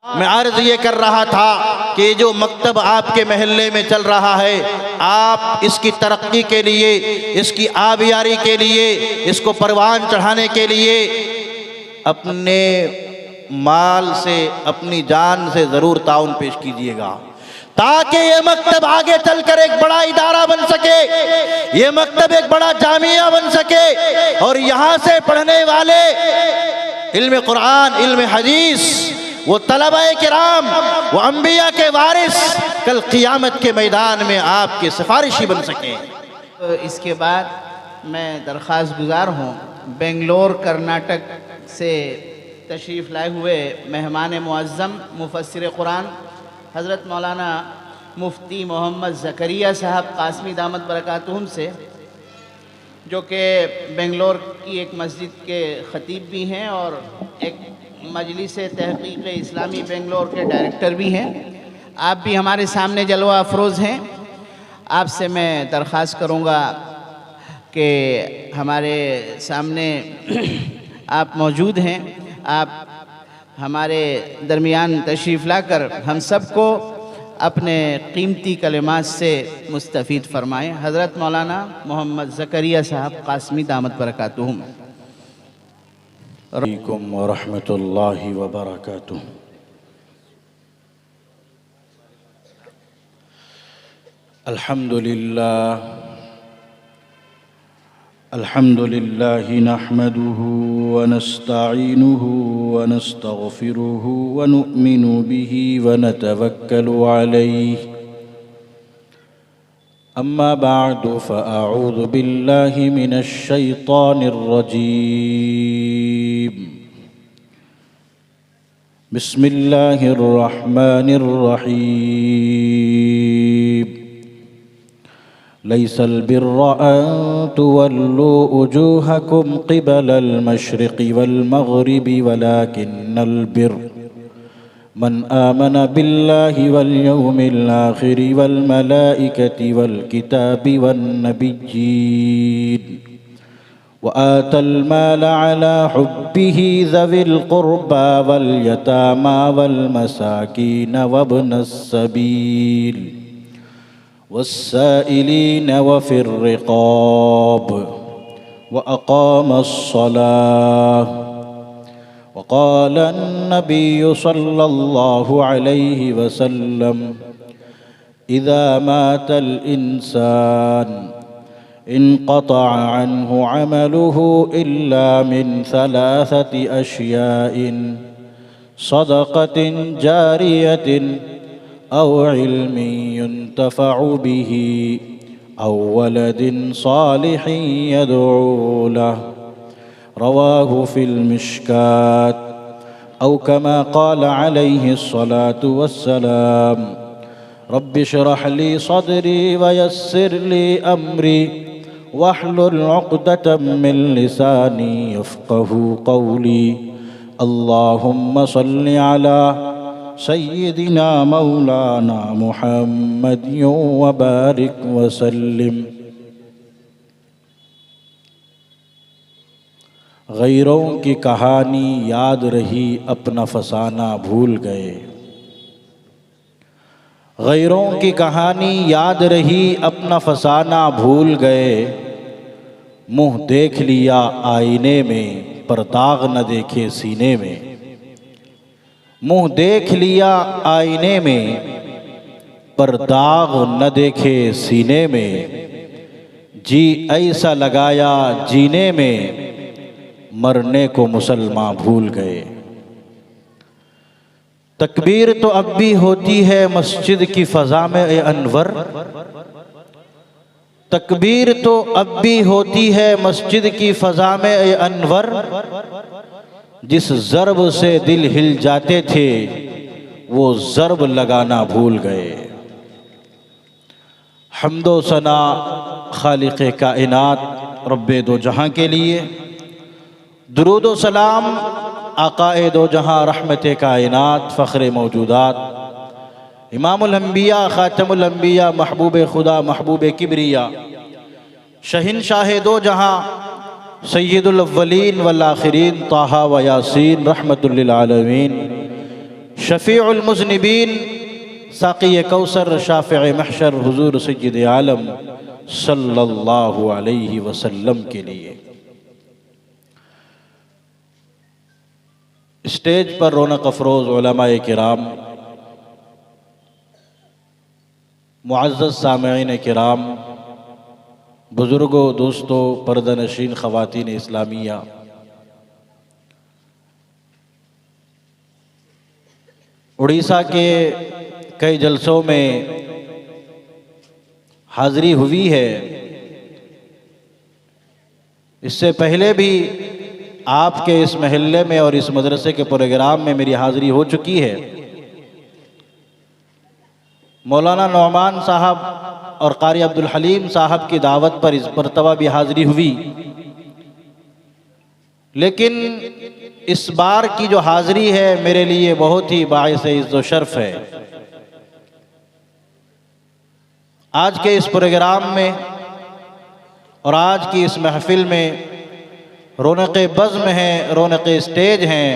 मैं अर्ज ये कर रहा था कि जो मकतब आपके महल्ले में चल रहा है, आप इसकी तरक्की के लिए, इसकी आबियारी के लिए, इसको परवान चढ़ाने के लिए अपने माल से, अपनी जान से ज़रूर ताउन पेश कीजिएगा, ताकि ये मकतब आगे चलकर एक बड़ा इदारा बन सके, ये मकतब एक बड़ा जामिया बन सके और यहाँ से पढ़ने वाले इल्म कुरान, इल्म हदीस, वो तलबा-ए किराम, वो अंबिया के वारिस कल क़ियामत के मैदान में आपके सिफारिशी बन सकें। तो इसके बाद मैं दरख्वास्त गुजार हूँ बेंगलोर कर्नाटक से तशरीफ़ लाए हुए मेहमान मुअज़्ज़म मुफस्सिर कुरान हज़रत मौलाना मुफ्ती मोहम्मद ज़करिया साहब कासमी दामत बरकातुहुम से, जो कि बेंगलोर की एक मस्जिद के ख़तीब भी हैं और एक मजलिस तहक़ीक़ इस्लामी बेंगलोर के डायरेक्टर भी हैं। आप भी हमारे सामने जलवा अफरोज़ हैं। आपसे मैं दरख्वास्त करूँगा कि हमारे सामने आप मौजूद हैं, आप हमारे दरमियान तशरीफ़ लाकर हम सबको अपने कीमती कलिमात से मुस्तफ़ीद फ़रमाएँ। हज़रत मौलाना मोहम्मद ज़करिया साहब कासमी दामत बरकातुहुम। अलैकुम व रहमतुल्लाहि व बरकातुहू। अल्हम्दुलिल्लाह नहमदुहु व नस्तईनुहु व नस्तगफिरुहु व नु'मिनु बिही व नतवक्कलु अलैहि। अम्मा बअदु फ़अऊज़ु बिल्लाहि मिनश शैतानिर रजीम। बिस्मिल्लाहिर रहमानिर रहीम। लैसल बिर्र अन तुवल्लू वुजूहकुम क़िबलल मशरिक़ि वल मग़रिबि वलाकिन्नल बिर्र मन आमन बिल्लाहि वल यौमिल आखिरि वल मलाइकति वल किताबि वन नबिय्यीन व आतल माल अला हुब्बिहि ज़विल क़ुर्बा वल यतामा वल मसाकीन वब्नस सबील वस्साइलीन व फिर रिक़ाब व अक़ामस सलाह। वक़ाल अन्नबिय्यु सल्लल्लाहु अलैहि वसल्लम इज़ा मातल इंसान इन्क़तअ अन्हु अमलुहु इल्ला मिन सलासति अश्याइन सदक़तिन जारियतिन औ इल्मिन युन्तफ़अु बिही औ वलदिन सालिहिन यदअू लहु रवाहु फिल मिश्कात औ कमा क़ाल अलैहि स्सलातु वस्सलाम। रब्बि इश्रह ली सदरी व यस्सिर ली अम्री वहलुल उक़दतम मिन लिसानी यफ़क़हू क़ौली। अल्लाहुम्मा सल्लि अला सय्यिदिना मौलाना मुहम्मदिन व बारिक व सल्लिम। गैरों की कहानी याद रही, अपना फसाना भूल गए। गैरों की कहानी याद रही, अपना फसाना भूल गए। मुँह देख लिया आईने में, पर दाग न देखे सीने में। मुँह देख लिया आईने में, पर दाग न देखे सीने में। जी ऐसा लगाया जीने में, मरने को मुसलमान भूल गए। तकबीर तो अब भी होती है मस्जिद की फ़ज़ा में ए अनवर। तकबीर तो अब भी होती है मस्जिद की फ़ज़ा में ए अनवर। जिस ज़रब से दिल हिल जाते थे, वो ज़रब लगाना भूल गए। हम्दो सना खालिक़े कायनात रब्बे दो जहां के लिए, दुरूद व सलाम आक़ाए दो जहां रहमते कायनात फ़ख्रे मौजूदात इमामुल अंबिया ख़ातमुल अंबिया महबूब खुदा महबूब किबरिया शहंशाह दो जहां सय्यदुल अव्वलीन वल आखिरीन ताहा व यासीन रहमतुल लिल आलमीन शफ़ीउल मुज़निबीन, साक़ी कौसर, शाफ़िअ महशर, हुज़ूर सय्यद आलम सल्लल्लाहु अलैहि वसल्लम के लिए। स्टेज पर रौनक अफरोज़ उलमाए किराम, मुअज़्ज़ज़ सामिईन किराम, बुज़ुर्गों, दोस्तों, पर्दानशीन ख़वातीन इस्लामिया, उड़ीसा के कई जलसों में हाज़री हुई है। इससे पहले भी आपके इस महल्ले में और इस मदरसे के प्रोग्राम में मेरी हाज़री हो चुकी है। मौलाना नौमान साहब और कारी अब्दुल हलीम साहब की दावत पर इस मरतबा भी हाज़री हुई, लेकिन इस बार की जो हाज़री है मेरे लिए बहुत ही बाइस इज़्ज़ो शर्फ है। आज के इस प्रोग्राम में और आज की इस महफिल में रौनक बज़्म हैं, रौनक स्टेज हैं।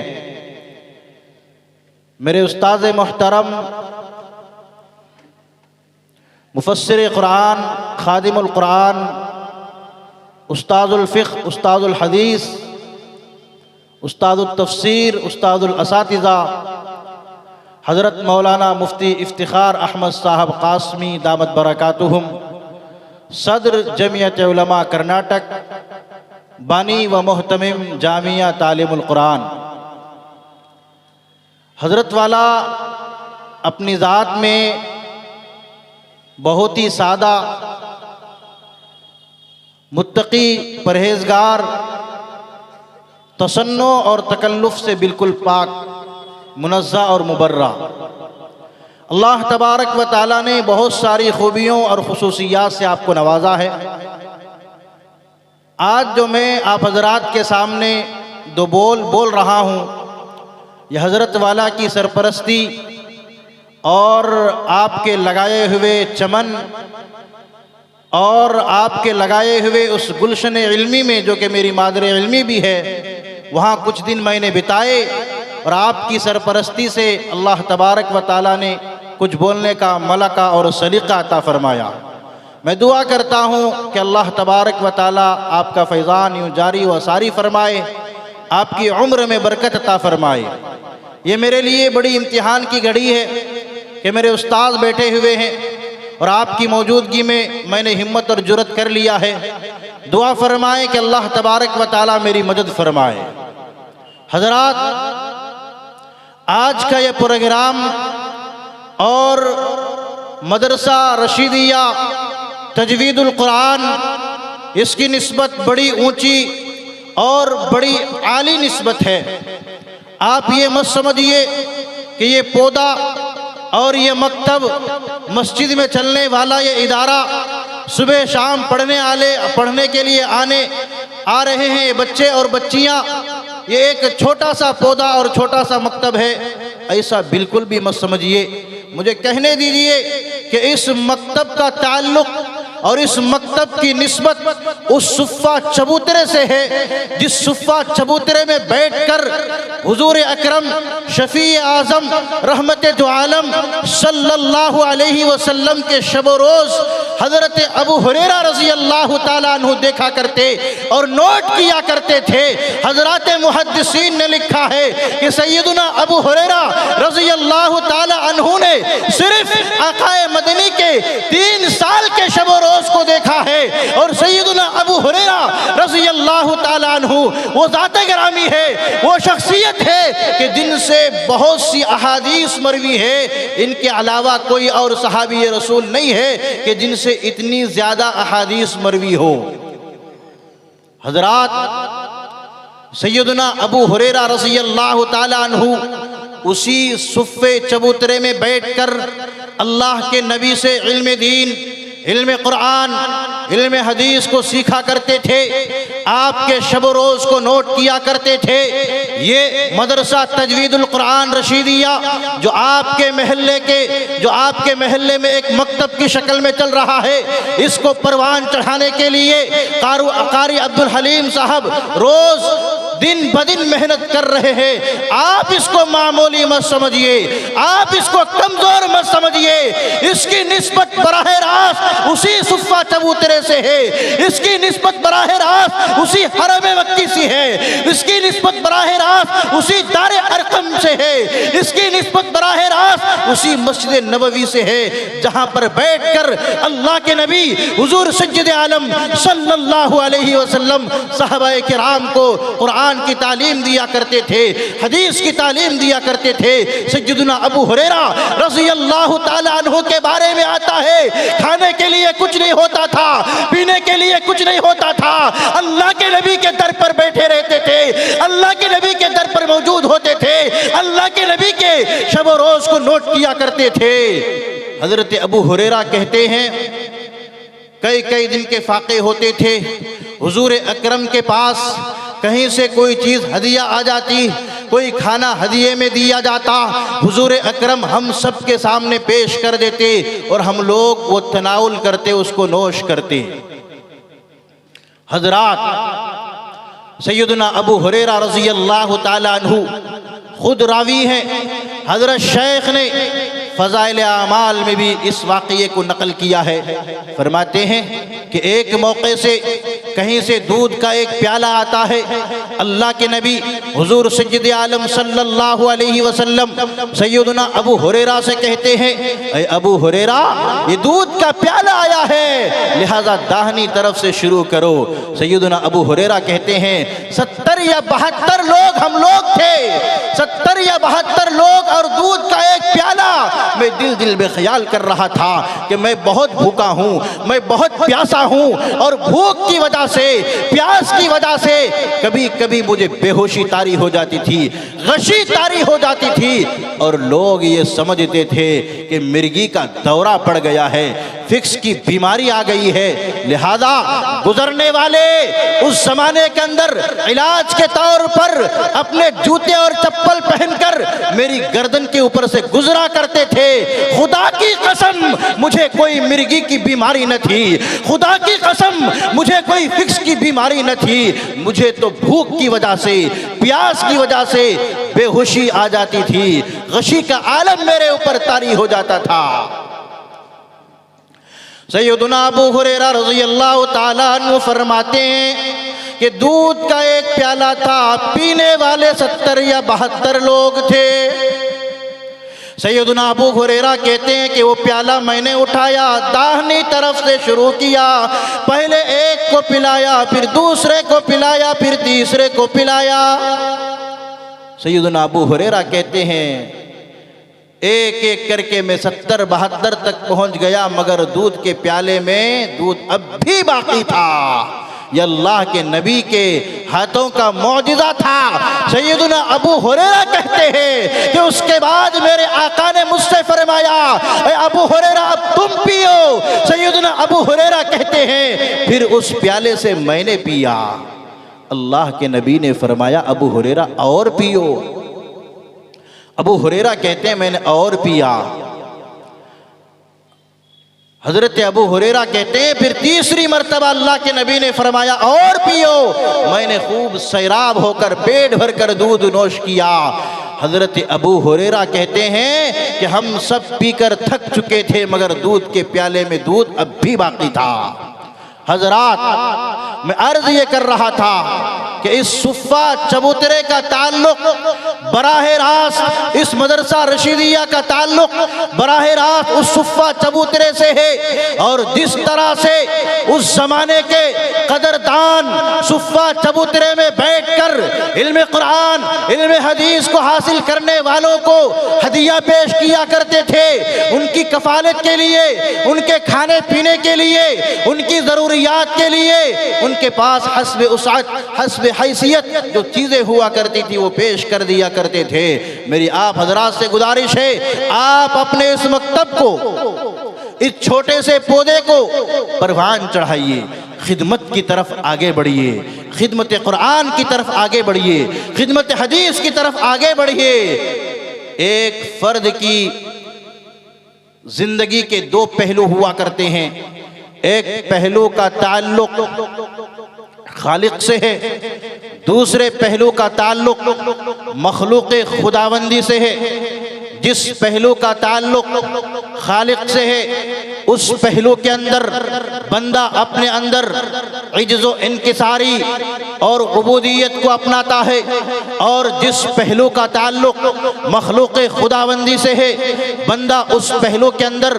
मेरे उस्ताज़ मोहतरम, मुफस्सिर कुरान, खादिमुल कुरान, उस्ताजुल फ़िक़्ह, उस्ताजुल हदीस, उस्तादुल तफ़सीर, उस्तादुल असातिज़ा हज़रत मौलाना मुफ्ती इफ्तिख़ार अहमद साहब क़ासमी दामत बरकातुहुम, सदर जमियत उलमा कर्नाटक, बानी व मोहतमिम जामिया तालीमुल कुरान। हज़रत वाला अपनी ज़ात में बहुत ही सादा, मुत्तकी, परहेज़गार, तसन्नो और तकल्लुफ़ से बिल्कुल पाक, मुनज़्ज़ह और मुबर्रा। अल्लाह तबारक व तआला ने बहुत सारी खूबियों और खुसूसियात से आपको नवाजा है। आज जो मैं आप हज़रात के सामने दो बोल रहा हूँ, यह हज़रत वाला की सरपरस्ती और आपके लगाए हुए चमन और आपके लगाए हुए उस गुलशन इल्मी में, जो कि मेरी मादर इल्मी भी है, वहाँ कुछ दिन मैंने बिताए और आपकी सरपरस्ती से अल्लाह तबारक व ताला ने कुछ बोलने का मलका और सलीक़ा अता फ़रमाया। मैं दुआ करता हूँ कि अल्लाह तबारक व ताला आपका फ़ैज़ान यूँ जारी व सारी फ़रमाए, आपकी उम्र में बरकत अता फ़रमाए। ये मेरे लिए बड़ी इम्तिहान की घड़ी है कि मेरे उस्ताद बैठे हुए हैं और आपकी मौजूदगी में मैंने हिम्मत और जुरत कर लिया है। दुआ फ़रमाएँ कि अल्लाह तबारक व ताला मेरी मदद फ़रमाए। हज़रात, आज का ये प्रोग्राम और मदरसा रशीदिया तजवीदुल कुरान, इसकी निस्बत बड़ी ऊंची और बड़ी आली निस्बत है। आप ये मत समझिए कि ये पौधा और ये मकतब, मस्जिद में चलने वाला ये इदारा, सुबह शाम पढ़ने के लिए आ रहे हैं ये बच्चे और बच्चियाँ, ये एक छोटा सा पौधा और छोटा सा मकतब है, ऐसा बिल्कुल भी मत समझिए। मुझे कहने दीजिए कि इस मकतब का ताल्लुक़ और इस मकतब की निस्बत उस सुफ़्फ़ा चबूतरे से है, जिस सुफ़्फ़ा चबूतरे में बैठकर हुज़ूर अकरम शफ़ी आज़म रहमत दो आलम सल्लल्लाहु अलैहि वसल्लम के शब रोज़ हज़रत अबू हुरैरा रज़ी अल्लाह ताला अन्हु देखा करते और नोट किया करते थे। हज़रात मुहद्दिसीन ने लिखा है कि सैयदुना अबू हुरैरा रज़ी अल्लाह ताला अन्हु ने सिर्फ आक़ाए मदनी के 3 साल के शब रोज़ को देखा है। और सैयदुना अबू हुरैरा रज़ी अल्लाह ताला अन्हु वो ज़ात गिरामी है, वो शख्सियत है कि जिनसे बहुत सी अहादीस मरवी है। इनके अलावा कोई और सहाबी रसूल नहीं है कि जिनसे इतनी ज़्यादा अहादीस मरवी हो। हज़रात, सैयदुना अबू हुरैरा रज़ी अल्लाह ताला अन्हु उसी सुफ़्फ़े चबूतरे में बैठकर अल्लाह के नबी से इल्म दीन, इल्म कुरान, इल्म हदीस को सीखा करते थे। आपके शब रोज़ को नोट किया करते थे। ये मदरसा तजवीदुल कुरान रशीदिया जो आपके महल्ले में एक मकतब की शक्ल में चल रहा है, इसको परवान चढ़ाने के लिए कारी अब्दुल हलीम साहब रोज़ दिन ब दिन मेहनत कर रहे हैं। आप इसको मामूली मत समझिए, आप इसको कमजोर मत समझिए। इसकी निस्बत बराह रास्त उसी सुफ़ा चबूतरे से है, इसकी निस्बत बराह रास्त उसी हरम मक्की से है, इसकी निस्बत बराह रास्त उसी दारे अरकम से है, इसकी निस्बत बराह रास्त उसी मस्जिद नबवी से है जहां पर बैठकर अल्लाह के नबी हुजूर सज्जद आलम सल्लल्लाहु अलैहि वसल्लम सहाबाए किराम को कुरान की तालीम दिया करते थे, हदीस की तालीम दिया करते थे। सैयदना अबू हुरैरा रज़ी अल्लाह ताला अन्हु के बारे में आता है, खाने के लिए कुछ नहीं होता था, पीने के लिए कुछ नहीं होता था, अल्लाह के नबी के दर पर बैठे रहते थे, अल्लाह के नबी के दर पर मौजूद होते थे, अल्लाह के नबी के शब व रोज को नोट किया करते थे। हजरत अबू हुरैरा कहते हैं कई कई दिन के फाके होते थे, हुजूर अकरम के पास कहीं से कोई चीज़ हदिया आ जाती, कोई खाना हदिये में दिया जाता, हुजूर अकरम हम सब के सामने पेश कर देते और हम लोग वो तनाउल करते, उसको नोश करते। हजरात सैयदना अबू हुरैरा रज़ी अल्लाह ताला अन्हु खुद रावी हैं। हजरत शेख ने फ़ज़ाइल आमाल में भी इस वाक़ये को नकल किया है। फरमाते हैं कि एक मौके से कहीं से दूध का एक प्याला आता है, अल्लाह के नबी हुजूर सज्जद आलम सल्लल्लाहु अलैहि वसल्लम सैयदना अबू हुरैरा से कहते हैं, ऐ अबू हुरैरा ये दूध का प्याला आया है, लिहाजा दाहिनी तरफ से शुरू करो। सैयदना अबू हुरैरा कहते हैं 70 या 72 लोग हम लोग थे, 70 या 72 लोग और दूध का एक प्याला। मैं दिल में ख्याल कर रहा था कि मैं बहुत भूखा हूँ, मैं बहुत प्यासा हूँ और भूख की वजह से, प्यास की वजह से कभी कभी मुझे बेहोशी तारी हो जाती थी, गशी तारी हो जाती थी और लोग ये समझते थे कि मिर्गी का दौरा पड़ गया है, फिक्स की बीमारी आ गई है। लिहाजा गुजरने वाले उस जमाने के अंदर इलाज के तौर पर अपने जूते और चप्पल पहनकर मेरी गर्दन के ऊपर से गुजरा करते थे। खुदा की कसम मुझे कोई मिर्गी की बीमारी न थी, खुदा की कसम मुझे कोई फिक्स की बीमारी न थी, मुझे तो भूख की वजह से, प्यास की वजह से बेहोशी आ जाती थी, गशी का आलम मेरे ऊपर तारी हो जाता था। सैयदना अबू हुरैरा रज़ी अल्लाह ताला अन्हु फरमाते हैं कि दूध का एक प्याला था, पीने वाले 70 या 72 लोग थे। सैयदना अबू हुरैरा कहते हैं कि वो प्याला मैंने उठाया, दाहिनी तरफ से शुरू किया, पहले एक को पिलाया, फिर दूसरे को पिलाया, फिर तीसरे को पिलाया। सैयदना अबू हुरैरा कहते हैं एक एक करके मैं 70-72 तक पहुंच गया, मगर दूध के प्याले में दूध अब भी बाकी था। ये अल्लाह के नबी के हाथों का मौजिज़ा था। सैयदना अबू हुरैरा कहते हैं कि उसके बाद मेरे आका ने मुझसे फरमाया, अबू हुरैरा अब तुम पियो। सैयदना अबू हुरैरा कहते हैं फिर उस प्याले से मैंने पिया। अल्लाह के नबी ने फरमाया अबू हुरैरा और पियो। अबू हुरैरा कहते हैं मैंने और पिया। हजरत अबू हुरैरा कहते हैं फिर तीसरी मर्तबा अल्लाह के नबी ने फरमाया और पियो। मैंने खूब सैराब होकर पेट भरकर दूध नोश किया। हजरत अबू हुरैरा कहते हैं कि हम सब पीकर थक चुके थे, मगर दूध के प्याले में दूध अब भी बाकी था। हजरात मैं अर्ज ये कर रहा था कि इस सुफ़ा चबूतरे का ताल्लुक बराह रास्त इस मदरसा रशीदिया का ताल्लुक बराह रास्त उस सुफ़ा चबूतरे से है। और जिस तरह से उस जमाने के कदरदान सुफ़ा चबूतरे में बैठकर इल्म कुरान इल्म हदीस को हासिल करने वालों को हदिया पेश किया करते थे, उनकी कफालत के लिए, उनके खाने पीने के लिए, उनकी ज़रूरियात के लिए उनके पास हस्ब उसात हस्ब हैसियत जो चीज़ें हुआ करती थी वो पेश कर दिया करते थे। मेरी आप हजरात से गुजारिश है, आप अपने इस मकतब को, इस छोटे से पौधे को परवान चढ़ाइए, खिदमत की तरफ आगे बढ़िए, खिदमत कुरान की तरफ आगे बढ़िए, खिदमत हदीस की तरफ आगे बढ़िए। एक फर्द की जिंदगी के दो पहलू हुआ करते हैं। एक पहलू का ताल्लुक खालिक से है, दूसरे पहलू का ताल्लुक मखलूक खुदाबंदी से है। जिस पहलू का ताल्लुक खालिक से है उस पहलू के अंदर बंदा अपने अंदर इज्ज़ो इनकिसारी और उबूदियत को अपनाता है, और जिस पहलू का ताल्लुक मखलूक खुदाबंदी से है बंदा उस पहलू के अंदर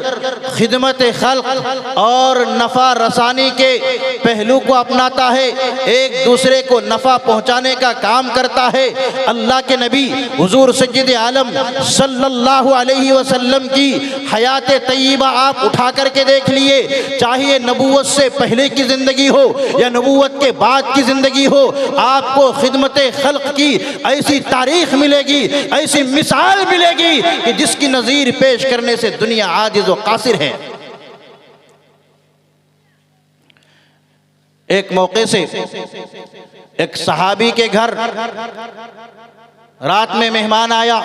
खिदमत खल्क और नफ़ा रसानी के पहलू को अपनाता है, एक दूसरे को नफ़ा पहुँचाने का काम करता है। अल्लाह के नबी हुजूर सय्यद आलम सल्लल्लाहु अलैहि वसल्लम की हयात तय्यबा आप उठा करके देख लिए, चाहे नबूवत से पहले की ज़िंदगी हो या नबूवत के बाद की ज़िंदगी हो, आपको खिदमत खल्क की ऐसी तारीख मिलेगी, ऐसी मिसाल मिलेगी कि जिसकी नज़ीर पेश करने से दुनिया आजिज़ व कासिर है। एक मौके से एक सहाबी के घर रात में मेहमान आया।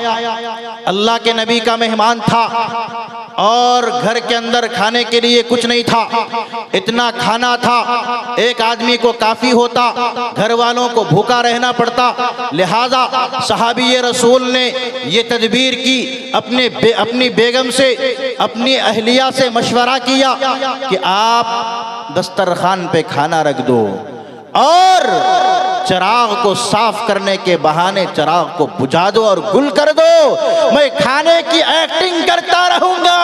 अल्लाह के नबी का मेहमान था और घर के अंदर खाने के लिए कुछ नहीं था। इतना खाना था एक आदमी को काफ़ी होता, घर वालों को भूखा रहना पड़ता। लिहाजा सहाबी रसूल ने ये तदबीर की, अपनी बेगम से, अपनी अहलिया से मशवरा किया कि आप दस्तरखान पे खाना रख दो और चिराग को साफ करने के बहाने चिराग को बुझा दो और गुल कर दो। मैं खाने की एक्टिंग करता रहूंगा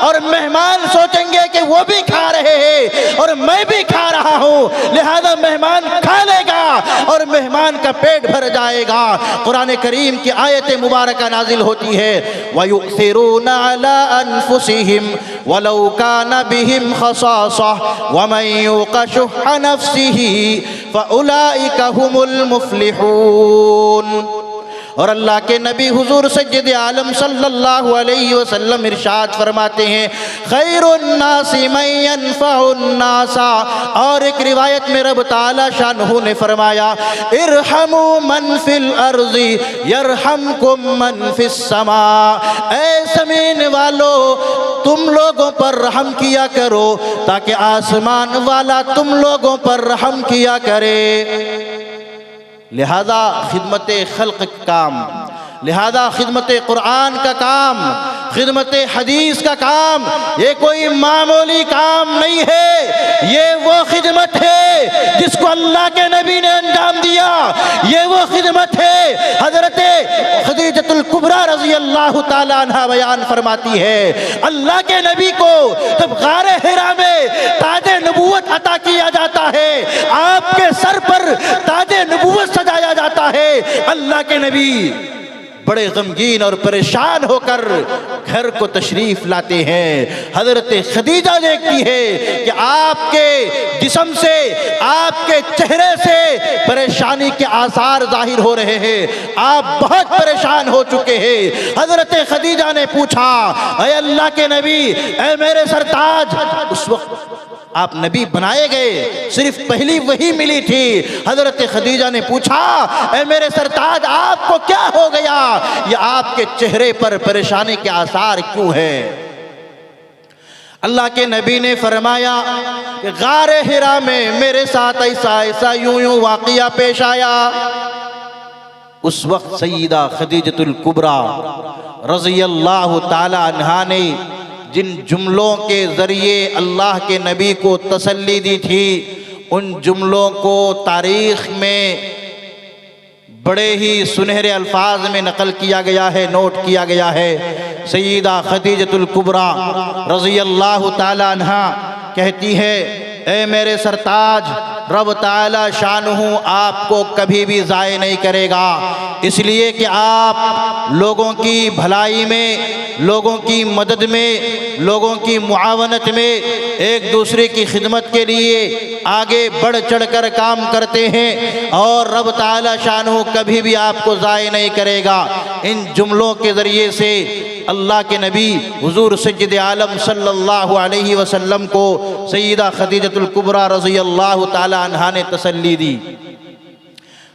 और मेहमान सोचेंगे कि वो भी खा रहे हैं और मैं भी खा रहा हूं, लिहाजा मेहमान खा लेगा और मेहमान का पेट भर जाएगा। कुरान करीम की आयत मुबारक नाजिल होती है, वयुसिरूना अला अनफुसिहिम वलौ काना बिहिम खसासा वमन युक़ शुह्ह नफ्सिही फउलाइका हुमुल मुफ्लिहून। और अल्लाह के नबी हुजूर सय्यद आलम सल्लल्लाहु अलैहि वसल्लम इरशाद फरमाते हैं, खैरुन नासी मन यनफउन नासा। और एक रिवायत में रब ताला शानहू ने फरमाया, इरहमू मन फिल अर्ज़ी यरहमकुम मन फिस समा। ऐ ज़मीन वालो तुम लोगों पर रहम किया करो ताकि आसमान वाला तुम लोगों पर रहम किया करे। लिहाजा खिदमत खल्क का काम, लिहाजा खिदमत कुरान का काम, खिदमत हदीस का काम ये कोई मामूली काम नहीं है। ये वो खिदमत है जिसको अल्लाह के नबी ने अंजाम दिया। ये वो खिदमत है हजरत खदीजतुल कुबरा रज़ी अल्लाह ताला अन्हा बयान फरमाती है, अल्लाह के नबी को जब गारे हिरा में ताजे नबूवत अता किया जाता है, आपके सर पर ताजे नबूवत सजाया जाता है, अल्लाह के नबी बड़े गमगीन और परेशान होकर घर को तशरीफ लाते हैं। हजरत खदीजा देखती है कि आपके जिस्म से, आपके चेहरे से परेशानी के आसार जाहिर हो रहे हैं, आप बहुत परेशान हो चुके हैं। हजरत खदीजा ने पूछा, ऐ अल्लाह के नबी, ऐ मेरे सरताज, उस वक्त आप नबी बनाए गए, सिर्फ पहली वही मिली थी। हजरत खदीजा ने पूछा, ऐ मेरे सरताज आपको क्या हो गया, ये आपके चेहरे पर परेशानी के आसार क्यों है? अल्लाह के नबी ने फरमाया कि गारे हिरा में मेरे साथ ऐसा यूं वाक़िया पेश आया। उस वक्त सय्यदा खदीजतुल कुबरा रज़ी अल्लाह ताला अन्हा ने जिन जुमलों के ज़रिए अल्लाह के नबी को तसल्ली दी थी, उन जुमलों को तारीख़ में बड़े ही सुनहरे अल्फाज में नकल किया गया है, नोट किया गया है। सय्यदा खदीजतुल कुबरा रज़ी अल्लाह ताला अन्हा कहती है, ए मेरे सरताज, रब ताला शानहू आपको कभी भी ज़ाय नहीं करेगा, इसलिए कि आप लोगों की भलाई में, लोगों की मदद में, लोगों की मुआवनत में, एक दूसरे की खिदमत के लिए आगे बढ़ चढ़ कर काम करते हैं और रब ताला शानहू कभी भी आपको ज़ाय नहीं करेगा। इन जुमलों के ज़रिए से अल्लाह के नबी हुजूर सय्यद आलम सल्लल्लाहु अलैहि वसल्लम को सय्यदा खदीजतुल कुबरा रज़ी अल्लाह ताला अन्हा ने तसल्ली दी।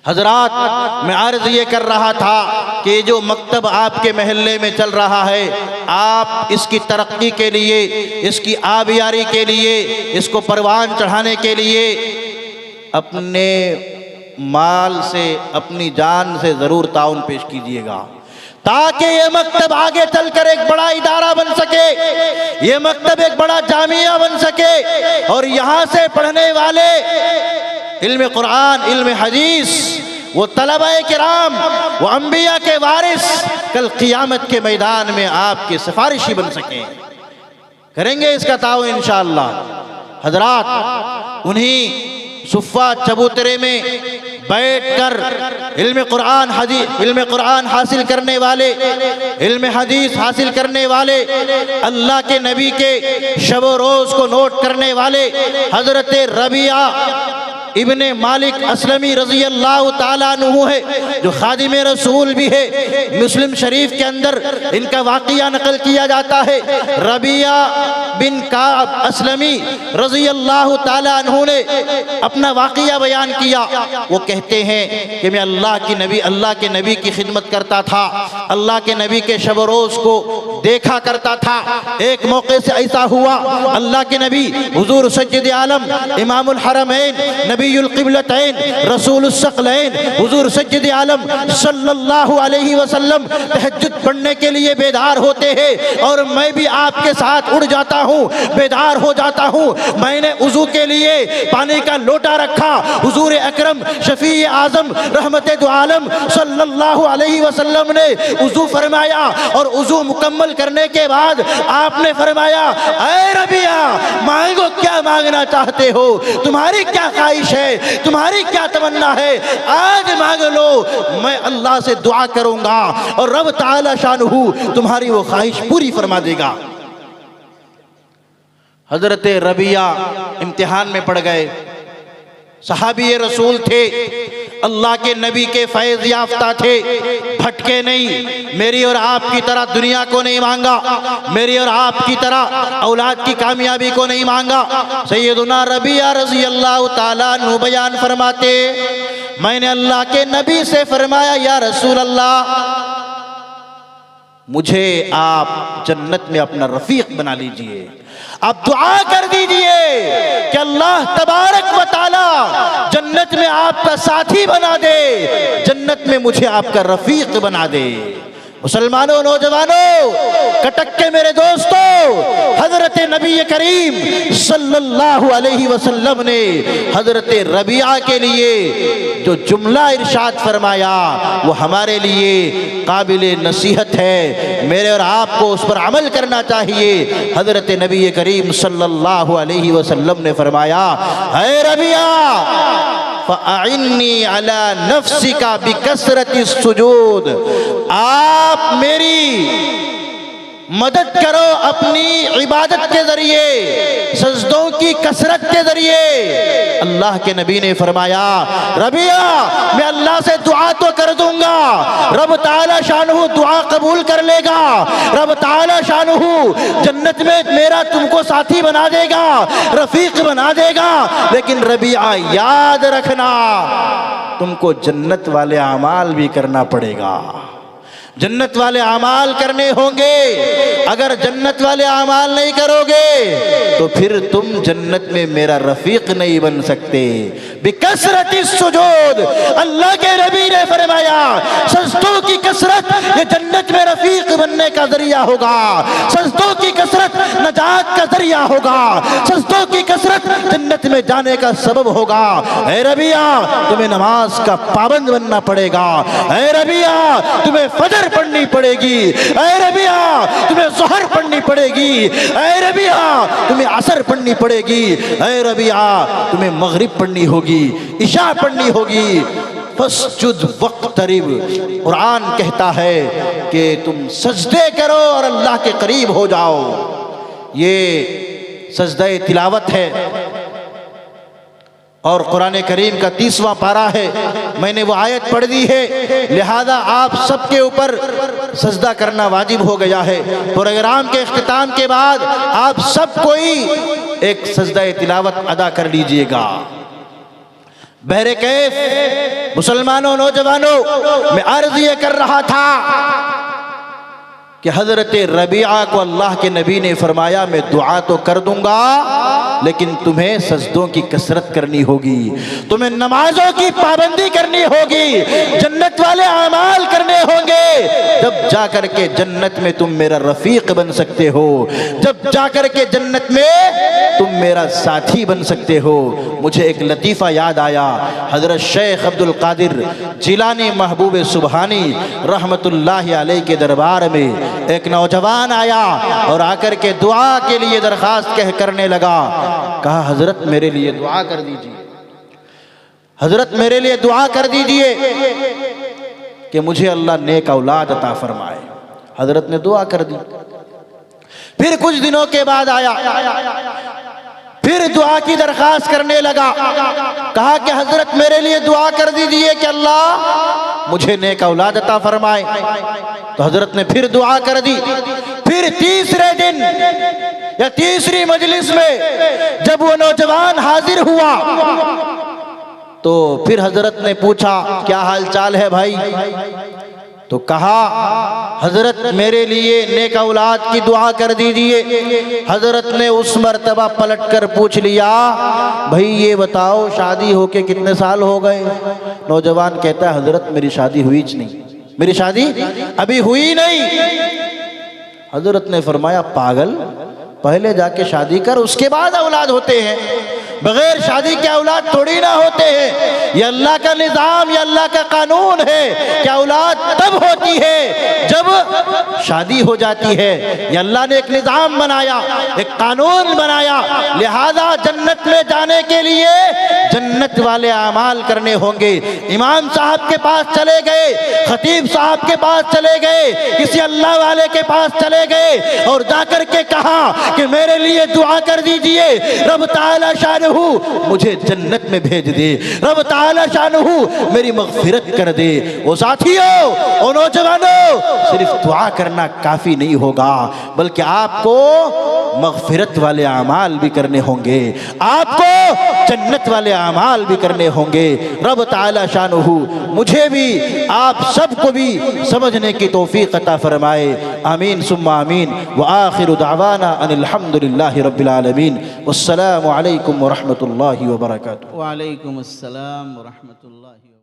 हजरात, मैं अर्ज़ ये कर रहा था कि जो मकतब आपके महल्ले में चल रहा है, आप इसकी तरक्की के लिए, इसकी आबियारी के लिए, इसको परवान चढ़ाने के लिए अपने माल से, अपनी जान से ज़रूर ताउन पेश कीजिएगा, ताकि ये मकतब आगे चलकर एक बड़ा इदारा बन सके, ये मकतब एक बड़ा जामिया बन सके, और यहाँ से पढ़ने वाले इल्म कुरान, इल्म हदीस, वो तलबा किराम, वो अंबिया के वारिस कल क़ियामत के मैदान में आपके सिफारिशी बन सकें। करेंगे इसका ताउन इंशाअल्लाह। हजरात, उन्हीं सुफ़ा चबूतरे में बैठकर इल्म कुरान हासिल करने वाले, इल्म हदीस हासिल करने वाले, अल्लाह के नबी के शब रोज़ को नोट करने वाले हज़रत रबिया इब्ने मालिक असलमी रज़ी अल्लाह ताला अन्हु है, जो खादिम रसूल भी है। मुस्लिम शरीफ के अंदर इनका वाक़िया नकल किया जाता है। रबिया बिन काब असलमी रज़ी अल्लाह ताला अन्हु ने अपना वाक़िया बयान किया। वो कहते हैं कि मैं अल्लाह के नबी की खिदमत करता था, अल्लाह के नबी के शब रोज़ को देखा करता था। एक मौके से ऐसा हुआ, अल्लाह के नबी हुज़ूर सज्जद आलम इमामुल हरमैन नबीयुल क़िबलतैन रसूलुस सकलैन हुज़ूर सज्जद आलम सल्लल्लाहु अलैहि वसल्लम तहज्जुद पढ़ने के लिए बेदार होते हैं, और मैं भी आपके साथ उड़ जाता हूँ, बेदार हो जाता हूँ। मैंने वज़ू के लिए पानी का लोटा रखा, हुज़ूर अकरम शफ़ी आज़म रहमते दो आलम सल्लल्लाहु अलैहि वसल्लम ने वज़ू फरमाया, और वज़ू मुकम्मल करने के बाद आपने फरमाया, ऐ रबिया, मांगो क्या मांगना चाहते हो, तुम्हारी क्या ख्वाहिश है, तुम्हारी क्या तमन्ना है, आज मांग लो, मैं अल्लाह से दुआ करूंगा और रब ताला शानहू तुम्हारी वो ख्वाहिश पूरी फरमा देगा। हजरत रबिया इम्तिहान में पड़ गए, सहाबी रसूल थे, अल्लाह के नबी के फैज़ याफ्ता थे, भटके नहीं। मेरी और आपकी तरह दुनिया को नहीं मांगा, मेरी और आपकी तरह औलाद की कामयाबी को नहीं मांगा। सैयदुना रबिया रज़ी अल्लाह ताला अन्हु बयान फरमाते, मैंने अल्लाह के नबी से फरमाया, या रसूल अल्लाह, मुझे आप जन्नत में अपना रफ़ीक बना लीजिए, आप दुआ कर दीजिए कि अल्लाह तबारक व तआला जन्नत में आपका साथी बना दे, जन्नत में मुझे आपका रफीक बना दे। मुसलमानों, नौजवानों, कटक के मेरे दोस्तों, हजरत नबी करीम सल्लल्लाहु अलैहि वसल्लम ने हजरत रबिया के लिए जो जुमला इरशाद फरमाया वो हमारे लिए काबिल नसीहत है। मेरे और आपको उस पर अमल करना चाहिए। हजरत नबी करीम सल्लल्लाहु अलैहि वसल्लम ने फरमाया, है रबिया, फ़अइन्नी अला नफ्सिका बिकसरति सुजूद, आप मेरी मदद करो अपनी इबादत के जरिए, सजदों की कसरत के जरिए। अल्लाह के नबी ने फरमाया, रबिया, मैं अल्लाह से दुआ तो कर दूंगा, रब ताला शानहू दुआ कबूल कर लेगा, रब ताला शानहू जन्नत में मेरा तुमको साथी बना देगा, रफीक बना देगा, लेकिन रबिया याद रखना, तुमको जन्नत वाले अमाल भी करना पड़ेगा, जन्नत वाले अमाल करने होंगे। अगर जन्नत वाले अमाल नहीं करोगे तो फिर तुम जन्नत में मेरा रफीक नहीं बन सकते। बिकसरति सुजूद, अल्लाह के नबी ने फरमाया, सजदों की कसरत ये जन्नत में रफीक बनने का जरिया होगा, सजदों की कसरत नजात का जरिया होगा, सजदों की कसरत जन्नत में जाने का सबब होगा। ऐ रबिया, तुम्हें नमाज का पाबंद बनना पड़ेगा, ऐ रबिया, तुम्हें फजर पढ़नी पड़ेगी, ऐ रबिया, तुम्हें ज़ोहर पढ़नी पड़ेगी, ऐ रबिया, तुम्हें असर पढ़नी पड़ेगी, ऐ रबिया, तुम्हें मगरिब पढ़नी होगी, इशा पढ़नी होगी। फस्जुद वक्तरिब, कुरान कहता है कि तुम सजदे करो और अल्लाह के करीब हो जाओ। ये सजदे तिलावत है और कुरान करीम का 30वां पारा है। मैंने वो आयत पढ़ दी है, लिहाजा आप सबके ऊपर सजदा करना वाजिब हो गया है। प्रोग्राम के इख्तिताम के बाद आप सब कोई एक सजदा तिलावत अदा कर लीजिएगा। बहरे कैफ मुसलमानों, नौजवानों, मैं अर्ज ये कर रहा था कि हजरत रबिया को अल्लाह के नबी ने फरमाया, मैं दुआ तो कर दूंगा लेकिन तुम्हें सजदों की कसरत करनी होगी, तुम्हें नमाजों की पाबंदी करनी होगी, जन्नत वाले अमाल करने होंगे। जब जाकर के जन्नत में तुम मेरा रफीक बन सकते हो, जब जाकर के जन्नत में तुम मेरा साथी बन सकते हो। मुझे एक लतीफ़ा याद आया, हज़रत शेख अब्दुल कादिर जिलानी महबूब सुबहानी रहमतुल्लाहि अलैहि के दरबार में एक नौजवान आया और आकर के दुआ के लिए दरख्वास्त करने लगा। कहा, हज़रत मेरे लिए दुआ कर दीजिए, हज़रत मेरे लिए दुआ कर दीजिए कि मुझे अल्लाह नेक औलाद अता फरमाए। हज़रत ने दुआ कर दी। फिर कुछ दिनों के बाद आया, फिर दुआ की दरख्वास्त करने लगा। कहा कि हज़रत मेरे लिए दुआ कर दीजिए कि अल्लाह मुझे नेक औलाद अता फरमाए। तो हज़रत ने फिर दुआ कर दी। फिर तीसरे दिन या तीसरी मजलिस में जब वो नौजवान हाजिर हुआ तो फिर हज़रत ने पूछा, क्या हाल चाल है भाई? तो कहा, हज़रत मेरे लिए नेक औलाद की दुआ कर दीजिए। हज़रत ने उस मर्तबा पलट कर पूछ लिया, भाई ये बताओ शादी होके कितने साल हो गए? नौजवान कहता है, हज़रत मेरी शादी हुई ज नहीं, मेरी शादी अभी हुई नहीं। हज़रत ने फरमाया, पागल, पहले जाके शादी कर, उसके बाद औलाद होते हैं। बगैर शादी के औलाद थोड़ी ना होते हैं। ये अल्लाह का निज़ाम, ये अल्लाह का कानून है कि औलाद तब होती है जब शादी हो जाती है। ये अल्लाह ने एक निज़ाम बनाया, एक कानून बनाया। लिहाजा जन्नत में जाने के लिए जन्नत वाले अमाल करने होंगे। इमाम साहब के पास चले गए, खतीब साहब के पास चले गए, किसी अल्लाह वाले के पास चले गए और जाकर के कहा कि मेरे लिए दुआ कर दीजिए, रब ताला शानहू मुझे जन्नत में भेज दे, रब ताला शानहू मेरी मगफिरत कर दे। ओ साथियों, ओ नौजवानों, सिर्फ दुआ करना काफी नहीं होगा, बल्कि आपको मगफिरत वाले अमाल भी करने होंगे, आपको जन्नत वाले अमाल भी करने होंगे। रब ताला शानहू मुझे भी आप सबको भी समझने की तौफीक अता फरमाए। आमीन सुम्मा आमीन। व आखिरु दावाना अनिल हम्दुलिल्लाहि रब्बिल आलमीन। वस्सलामु अलैकुम व रहमतुल्लाहि व बरकातुहू। वालेकुम अस्सलाम व रहमतुल्लाहि।